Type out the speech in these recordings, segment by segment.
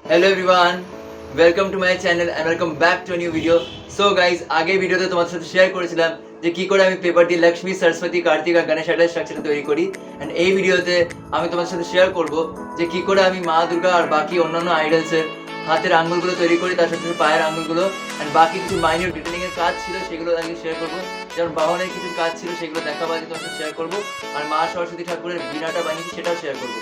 Hello everyone, welcome to my channel and welcome back to a new video. So guys, আগে ভিডিওতে তোমাদের সাথে share করেছিলাম যে কি করে আমি পেপার দিয়ে লক্ষ্মী, সরস্বতী, কার্তিক আর গণেশ আইডল স্ট্রাকচার তৈরি করি। এন্ড এই ভিডিওতে আমি তোমাদের সাথে শেয়ার করব যে কি করে আমি মা দুর্গা আর বাকি অন্যান্য আইডলসের হাতের আঙ্গুলগুলো তৈরি করি, তার সাথে পায়ের আঙ্গুলগুলো এন্ড বাকি কিছু মাইনর ডিটেলিং এর কাজ ছিল সেগুলো আগে শেয়ার করব। যেমন বাহনের কিছু কাজ ছিল সেগুলো দেখাবাজি তোমাদের সাথে শেয়ার করব, আর মা সরস্বতী ঠাকুরের বীণাটা বানিয়েছি সেটাও শেয়ার করব।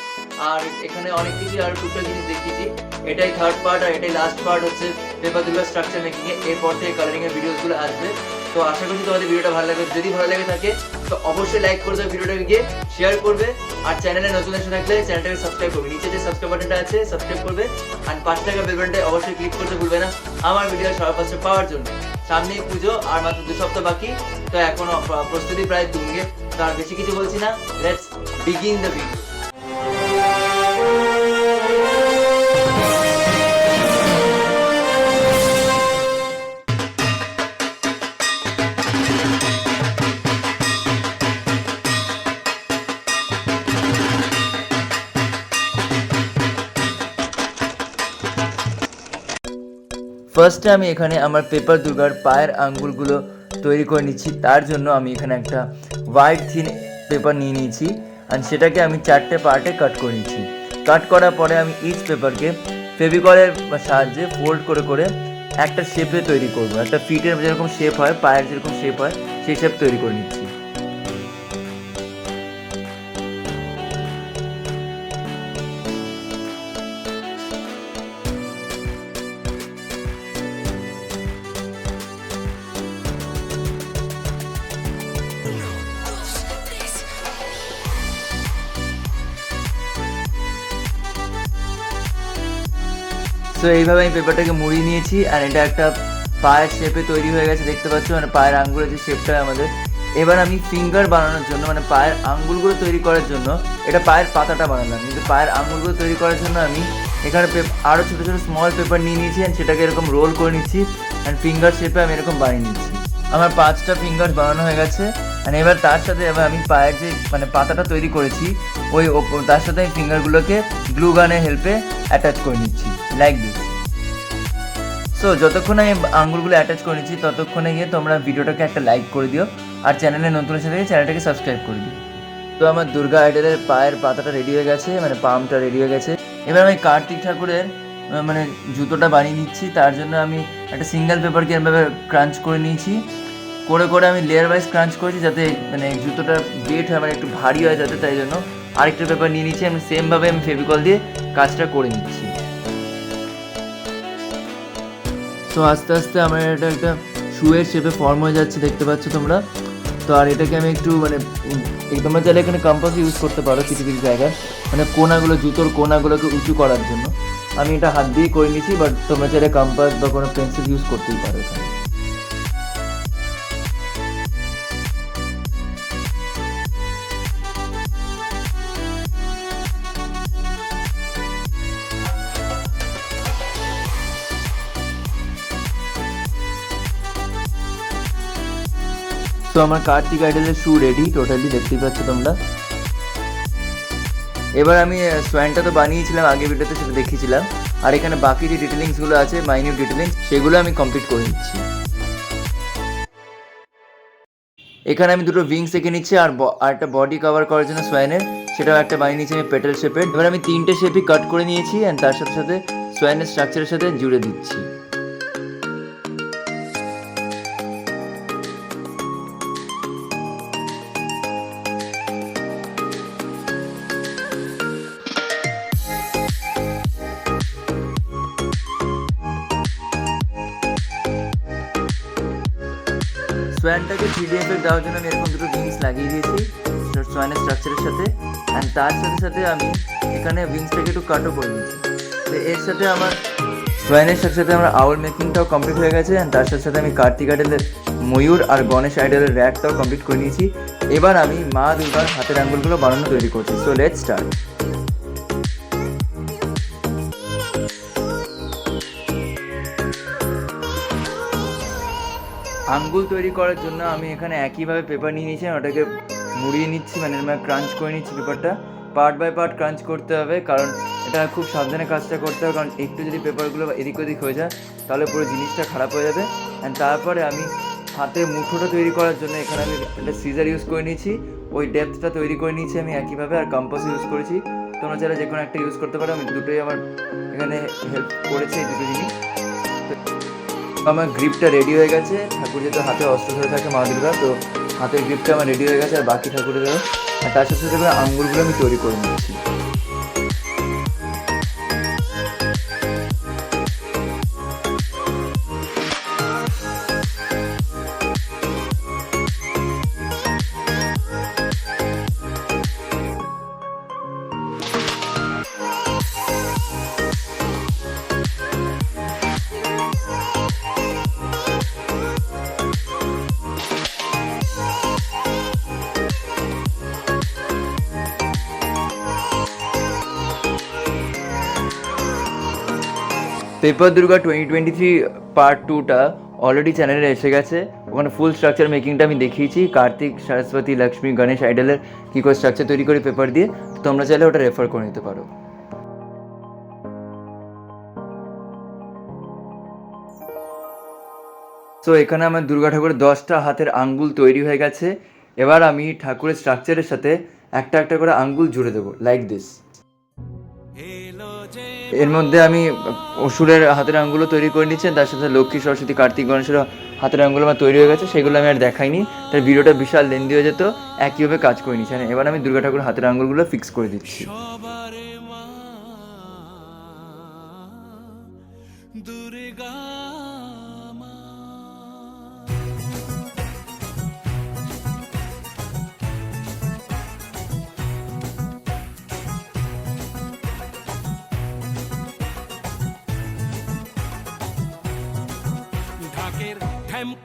আর এখানে অনেক কিছু আর টুকটাক জিনিস দেখিয়েছি। এটাই থার্ড পার্ট আর এটাই লাস্ট পার্ট হচ্ছে পেপার দুর্গা স্ট্রাকচার মেকিং এ। এরপর থেকে কালারিং এর ভিডিওসগুলো আসবে। তো আশা করছি তোমাদের ভিডিওটা ভালো লাগবে। যদি ভালো লেগে থাকে তো অবশ্যই লাইক করে দেবে, ভিডিওটাকে গিয়ে শেয়ার করবে, আর চ্যানেলে নতুন এসে থাকলে চ্যানেলটাকে সাবস্ক্রাইব করবে। নিচে যে সাবস্ক্রাইব বাটনটা আছে সাবস্ক্রাইব করবে, আর 5 টাকা বেল বাটনটা অবশ্যই ক্লিক করতে ভুলবে না আমার ভিডিও সবার ফার্স্টে পাওয়ার জন্য। সামনেই পুজো আর মাত্র 2 সপ্তাহ বাকি, তো এখনো প্রস্তুতি প্রায় তুঙ্গে। তো আর বেশি কিছু বলছি না, লেটস বিগিন দ্য ভিডিও। ফার্স্টে আমি এখানে আমার পেপার দুর্গার পায়ের আঙ্গুলগুলো তৈরি করে নিচ্ছি। তার জন্য আমি এখানে একটা হোয়াইট থিন পেপার নিয়ে নিয়েছি, আর সেটাকে আমি 4টে পার্টে কাট করে নিচ্ছি। কাট করার পরে আমি ইচ পেপারকে ফেভিকলের সাহায্যে ফোল্ড করে করে একটা শেপে তৈরি করব। একটা ফিটের যেরকম শেপ হয়, পায়ের যেরকম শেপ হয়, সেই শেপ তৈরি করে নিচ্ছি। তো এইভাবে আমি পেপারটাকে মুড়িয়ে নিয়েছি, আর এটা একটা পায়ের শেপে তৈরি হয়ে গেছে, দেখতে পাচ্ছ, মানে পায়ের আঙ্গুলের যে শেপটা আমাদের। এবার আমি ফিঙ্গার বানানোর জন্য, মানে পায়ের আঙ্গুলগুলো তৈরি করার জন্য, এটা পায়ের পাতাটা বানালাম, কিন্তু পায়ের আঙ্গুলগুলো তৈরি করার জন্য আমি এখানে আরও ছোটো ছোটো স্মল পেপার নিয়ে নিয়েছি, অ্যান্ড সেটাকে এরকম রোল করে নিচ্ছি, অ্যান্ড ফিঙ্গার শেপে আমি এরকম বানিয়ে নিচ্ছি। আমার 5টা ফিঙ্গার বানানো হয়ে গেছে, অ্যান্ড এবার তার সাথে এবার আমি পায়ের যে মানে পাতাটা তৈরি করেছি ওই তার সাথে আমি ফিঙ্গারগুলোকে গ্লু গানের হেল্পে অ্যাটাচ করে নিচ্ছি, লাইক দিস। সো যতক্ষণ আমি আঙ্গুলগুলো অ্যাটাচ করে নিচ্ছি ততক্ষণে গিয়ে তোমরা ভিডিওটাকে একটা লাইক করে দিও, আর চ্যানেলে নতুন এসে থেকে চ্যানেলটাকে সাবস্ক্রাইব করে দিও। তো আমার দুর্গা আইডলের পায়ের পাতাটা রেডি হয়ে গেছে, মানে পামটা রেডি হয়ে গেছে। এবার আমি কার্তিক ঠাকুরের মানে জুতোটা বানিয়ে নিচ্ছি। তার জন্য আমি একটা সিঙ্গেল পেপারকে এভাবে ক্রাঞ্চ করে নিয়েছি, করে করে আমি লেয়ার ওয়াইজ ক্রাঞ্চ করেছি যাতে মানে জুতোটা ওয়েট হয়, মানে একটু ভারী হয় যাতে, তাই জন্য আরেকটা পেপার নিয়ে নিচ্ছি। আমি সেমভাবে আমি ফেভিকল দিয়ে কাজটা করে নিচ্ছি। সো আস্তে আস্তে আমার এটা একটা শুয়ের শেপে ফর্ম হয়ে যাচ্ছে, দেখতে পাচ্ছ তোমরা। তো আর এটাকে আমি একটু মানে তোমরা চাইলে এখানে কম্পাস ইউজ করতে পারো কিছু কিছু জায়গায়, মানে কোনাগুলো, জুতোর কোনাগুলোকে উঁচু করার জন্য। আমি এটা হাত দিয়েই করে নিয়েছি, বাট তোমরা চাইলে কম্পাস বা কোনো পেন্সিল ইউজ করতেই পারো এখানে। তো আমার কার্তিক আইডলের শু রেডি টোটালি, দেখতেই পাচ্ছ তোমরা। এবার আমি সোয়ানটা তো বানিয়েছিলাম আগে ভিডিওতে, সেটা দেখিয়েছিলাম, আর এখানে বাকি যে ডিটেলিংসগুলো আছে, মাইনিউট ডিটেলিংস, সেগুলো আমি কমপ্লিট করে নিচ্ছি। এখানে আমি দুটো উইংস এঁকে নিচ্ছি, আর একটা বডি কভার করার জন্য সোয়ানের, সেটাও একটা বানিয়ে নিচ্ছি আমি পেটেল শেপের। এবার আমি 3টে শেপই কাট করে নিয়েছি, অ্যান্ড তার সাথে সাথে সোয়ানের স্ট্রাকচারের সাথে জুড়ে দিচ্ছি। সোয়ানটাকে 3D এফেক্ট দেওয়ার জন্য আমি এরকম দুটো উইংস লাগিয়ে দিয়েছি সোয়ানের স্ট্রাকচারের সাথে, অ্যান্ড তার সাথে সাথে আমি এখানে উইংসটাকে একটু কাটও করে নিয়েছি। তো এর সাথে আমার সোয়ানের সাথে সাথে আমার আউল মেকিংটাও কমপ্লিট হয়ে গেছে, অ্যান্ড তার সাথে সাথে আমি কার্তিক আইডলের ময়ূর আর গণেশ আইডলের র্যাকটাও কমপ্লিট করে নিয়েছি। এবার আমি মা দুর্গার হাতের আঙ্গুলগুলো বানানো তৈরি করছি। So let's start. আঙ্গুল তৈরি করার জন্য আমি এখানে একইভাবে পেপার নিয়ে নিয়েছি, ওটাকে মুড়িয়ে নিচ্ছি, মানে ক্রাঞ্চ করে নিচ্ছি পেপারটা। পার্ট বাই পার্ট ক্রাঞ্চ করতে হবে, কারণ এটা খুব সাবধানে কাজটা করতে হবে, কারণ একটু যদি পেপারগুলো এদিক ওদিক হয়ে যায় তাহলে পুরো জিনিসটা খারাপ হয়ে যাবে। অ্যান্ড তারপরে আমি হাতের মুঠোটা তৈরি করার জন্য এখানে আমি একটা সিজার ইউজ করে নিয়েছি, ওই ডেপথটা তৈরি করে নিয়েছি আমি একইভাবে, আর কম্পাস ইউজ করেছি। তোমরা চাইলে যে কোনো একটা ইউজ করতে পারো, আমি দুটোই আমার এখানে হেল্প করেছে এই দুটো জিনিস। তো আমার গ্রিপটা রেডি হয়ে গেছে, ঠাকুর যেহেতু হাতে অস্ত্র ধরে থাকে মা দুর্গা, তো হাতের গ্রিপটা আমার রেডি হয়ে গেছে, আর বাকি ঠাকুরেরও। আর তার সাথে সাথে আঙ্গুলগুলো আমি তৈরি করে নিয়েছি। পেপার দুর্গা 2023 পার্ট 2টা অলরেডি চ্যানেলে এসে গেছে। ওখানে ফুল স্ট্রাকচার মেকিংটা আমি দেখিয়েছি, কার্তিক, সরস্বতী, লক্ষ্মী, গণেশ আইডলের কী করে স্ট্রাকচার তৈরি করি পেপার দিয়ে। তোমরা চাইলে ওটা রেফার করে নিতে পারো। সো এখানে আমার দুর্গা ঠাকুরের 10টা হাতের আঙ্গুল তৈরি হয়ে গেছে। এবার আমি ঠাকুরের স্ট্রাকচারের সাথে একটা একটা করে আঙ্গুল জুড়ে দেবো, লাইক দিস। এর মধ্যে আমি অসুরের হাতের আঙ্গুলও তৈরি করে নিচ্ছি, তার সাথে লক্ষ্মী, সরস্বতী, কার্তিক, গণেশের হাতের আঙ্গুল আমার তৈরি হয়ে গেছে। সেগুলো আমি আর দেখাইনি, তার ভিডিওটা বিশাল লেন্দি হয়ে যেত, একইভাবে কাজ করে নিচ্ছি। এবার আমি দুর্গা ঠাকুরের হাতের আঙ্গুলগুলো ফিক্স করে দিচ্ছি।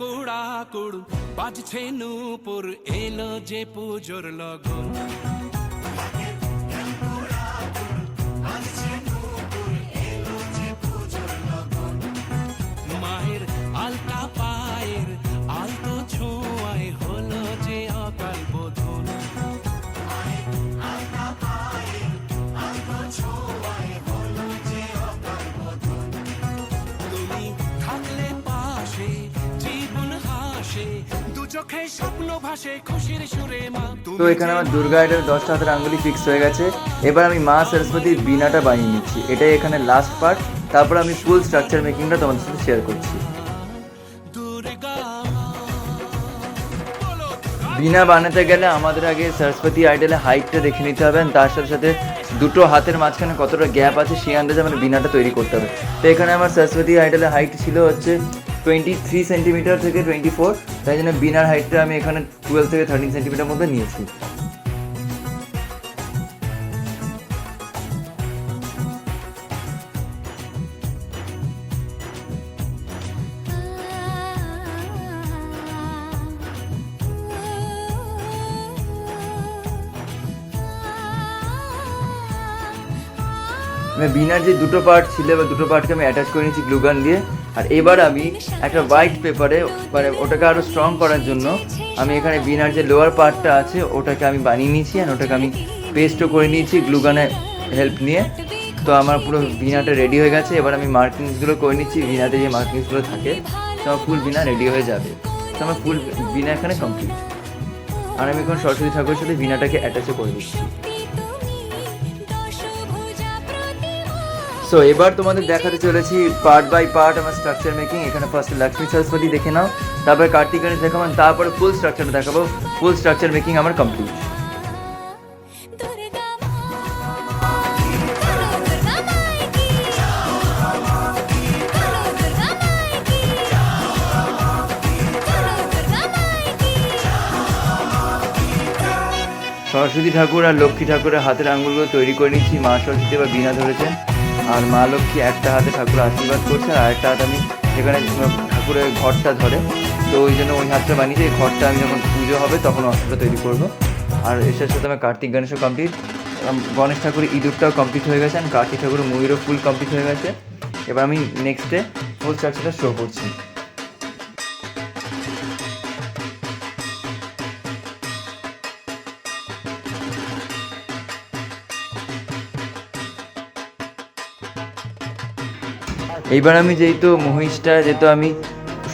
কুড়া কুড়ু বাজছে নূপুর, এলো যে পুজোর লগন। মায়ের আলতা পায়ের আলতো ছোঁয়ায় হলো যে অকাল বোধন। তুমি থাকলে পাশে জীবন হাসে, দু চোখে স্বপ্ন ভাসে খুশির সুরে মা। তো এখানে আমার দুর্গা আইডলের 10টা হাতের আঙ্গুলি ফিক্স হয়ে গেছে। এবার আমি মা সরস্বতীর বীণাটা বানিয়ে নিচ্ছি, এটাই এখানে লাস্ট পার্ট। তারপর আমি ফুল স্ট্রাকচার মেকিংটা তোমাদের সাথে শেয়ার করছি। বীণা বানাতে গেলে আমাদের আগে সরস্বতী আইডলের হাইটটা দেখে নিতে হবে, তার সাথে সাথে দুটো হাতের মাঝখানে কতটা গ্যাপ আছে সেই আন্দাজে আমার বীণাটা তৈরি করতে হবে। তো এখানে আমার সরস্বতী আইডলের হাইট ছিল হচ্ছে 23 সেন্টিমিটার থেকে 24, তাই জন্য বীণার হাইটটা আমি এখানে 12 থেকে 13 সেন্টিমিটার মধ্যে নিয়েছি। বীণার যে দুটো পার্ট ছিল বা দুটো পার্টকে আমি অ্যাটাচ করে নিয়েছি গ্লুগান দিয়ে। আর এবার আমি একটা হোয়াইট পেপারে, মানে ওটাকে আরও স্ট্রং করার জন্য আমি এখানে বীণার যে লোয়ার পার্টটা আছে ওটাকে আমি বানিয়ে নিয়েছি, আর ওটাকে আমি পেস্টও করে নিয়েছি গ্লুগানের হেল্প নিয়ে। তো আমার পুরো বীণাটা রেডি হয়ে গেছে। এবার আমি মার্কিংসগুলো করে নিচ্ছি, বীণাতে যে মার্কিংসগুলো থাকে তো আমার ফুল বীণা রেডি হয়ে যাবে। তো আমার ফুল বীণা এখানে কমপ্লিট। আর আমি এখন সরস্বতী ঠাকুরের সাথে বীণাটাকে অ্যাটাচও করে দিচ্ছি। সো এবার তোমাদের দেখাতে চলেছি পার্ট বাই পার্ট আমার স্ট্রাকচার মেকিং। এখানে ফার্স্ট লক্ষ্মী সরস্বতী দেখে নাও, তারপরে কার্তিক গণেশ দেখাবো, তারপরে ফুল স্ট্রাকচারটা দেখাবো। ফুল স্ট্রাকচার মেকিং আমার কমপ্লিট। সরস্বতী ঠাকুর আর লক্ষ্মী ঠাকুরের হাতের আঙুলগুলো তৈরি করে নিচ্ছি। মা সরস্বতী এবার বীণা ধরেছেন, আর মা লক্ষ্মী একটা হাতে ঠাকুর আশীর্বাদ করছে, আর একটা হাত আমি সেখানে ঠাকুরের ঘরটা ধরে, তো ওই জন্য ওই হাতটা বানিয়েছি। এই ঘরটা আমি যখন পুজো হবে তখন অস্ত্রটা তৈরি করবো। আর এর সাথে আমার কার্তিক গণেশও কমপ্লিট, গণেশ ঠাকুরের ইঁদুরটাও কমপ্লিট হয়ে গেছে, আর কার্তিক ঠাকুরের ময়ূরও ফুল কমপ্লিট হয়ে গেছে। এবার আমি নেক্সটে ফুল স্ট্রাকচারটা শো করছি। এইবার আমি যেহেতু আমি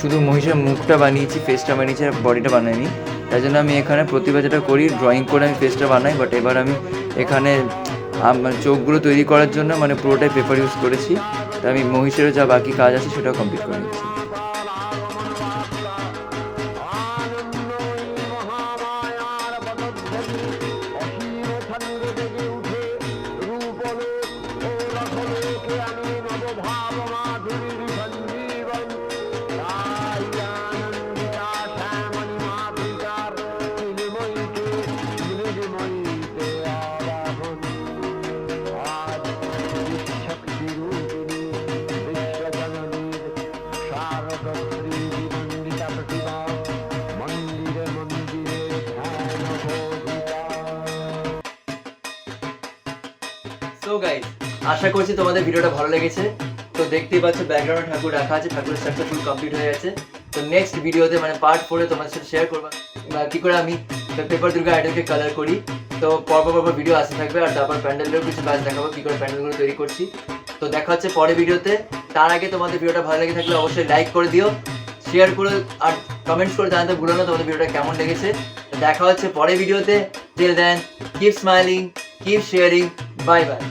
শুধু মহিষের মুখটা বানিয়েছি, ফেসটা বানিয়েছি আর বডিটা বানাইনি, তাই জন্য আমি এখানে প্রতিবার যেটা করি ড্রয়িং করে আমি ফেসটা বানাই। বাট এবার আমি এখানে চোখগুলো তৈরি করার জন্য মানে পুরোটাই পেপার ইউজ করেছি। তাই আমি মহিষেরও যা বাকি কাজ আছে সেটাও কমপ্লিট করে নিচ্ছি। সো গাইস, আশা করছি তোমাদের ভিডিওটা ভালো লেগেছে। তো দেখতেই পাচ্ছ ব্যাকগ্রাউন্ডে ঠাকুর রাখা আছে, ঠাকুরের স্ট্রাকচার ফুল কমপ্লিট হয়ে গেছে। তো নেক্সট ভিডিওতে মানে পার্ট 4 এ তোমাদের সাথে শেয়ার করবো কি করে আমি পেপার দুর্গা আইডলকে কালার করি। তো পরপর ভিডিও আসতে থাকবে, আর তারপর প্যান্ডেলেরও কিছু কাজ দেখাবো কি করে প্যান্ডেলগুলো তৈরি করছি। তো দেখা হচ্ছে পরের ভিডিওতে। তার আগে তোমাদের ভিডিওটা ভালো লেগে থাকলে অবশ্যই লাইক করে দিও, শেয়ার করে আর কমেন্টস করে জানাতে ভুলো না তোমাদের ভিডিওটা কেমন লেগেছে। দেখা হচ্ছে পরের ভিডিওতে। Till then keep smiling, keep sharing, bye by.